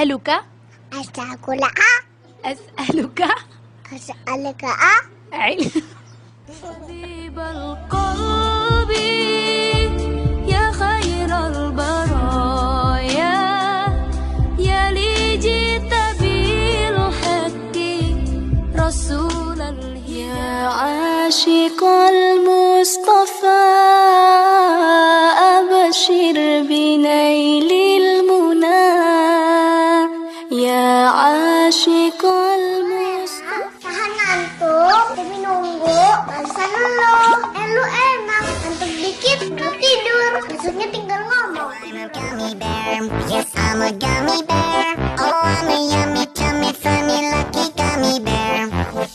As'aluka. أسألك As'aluka. أسألك طبيب القلب يا خير البرايا يا لي جئت بالحق رسول يا عاشق المصطفى أبشر بنيل المنى يا عاشق Tahan ngantuk, demi nunggu, alasan lo enak, ngantuk dikit, mau tidur, maksudnya tinggal ngomong. I'm a gummy bear, yes I'm a gummy bear. Oh I'm a yummy, tummy, funny, lucky gummy bear.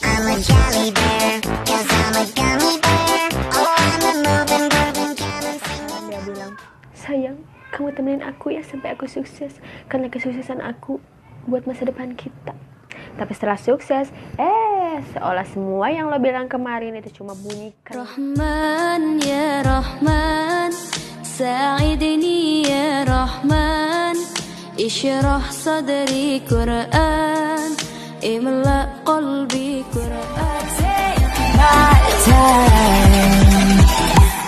I'm a jelly bear, cause I'm a gummy bear. Oh I'm a moving, grooving, jamming, singing. Dia bilang, sayang, kamu temenin aku ya sampai aku sukses, karena kesuksesan aku buat masa depan kita. Tapi setelah sukses, seolah semua yang lo bilang kemarin itu cuma bunyi Rahman ya Rahman, sa'idni ya Rahman, ishrah sadri Quran, imla qalbi Quran. Take my time,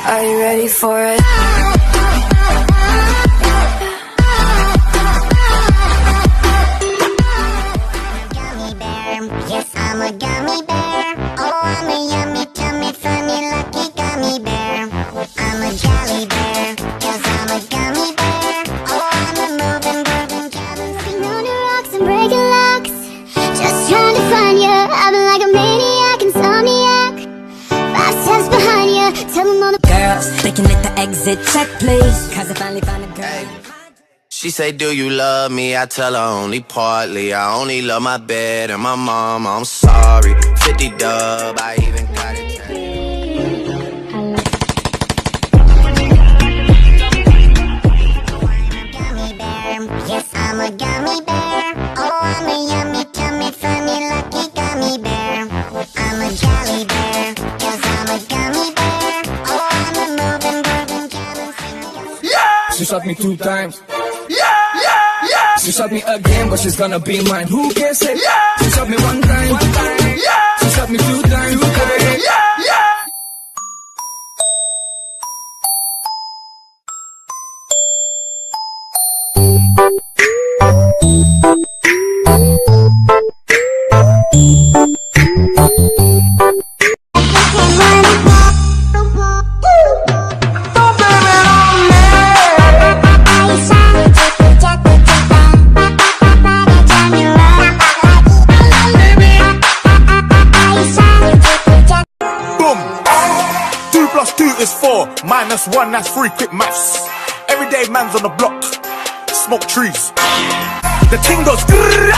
are you ready for it? Yes, I'm a gummy bear. Oh, I'm a yummy, tummy, funny, lucky gummy bear. I'm a jelly bear, cause I'm a gummy bear. Oh, I'm a moving, grooving, jamming, Sitting on the rocks and breaking locks, just trying to find you. I've been like a maniac, insomniac, 5 steps behind you. Tell them all the Girls, they can hit the exit check, please. Cause I finally found a girl. She say, do you love me? I tell her only partly. I only love my bed and my mom. I'm sorry. 50 dub, I even got it. gummy bear. Yes, I'm a gummy bear. Oh, I'm a yummy, tummy, funny, lucky gummy bear. I'm a jelly bear, cause I'm a gummy bear. Oh, I'm a moving, grooving, jamming, singing. She shot me 2 times. She shot me again, but she's gonna be mine. Who can say? She shot me 1 time. She shot me 2 times. Boom! 2 + 2 is 4, -1, that's 3, quick maths. Everyday man's on the block, smoke trees. The ting goes grrrr,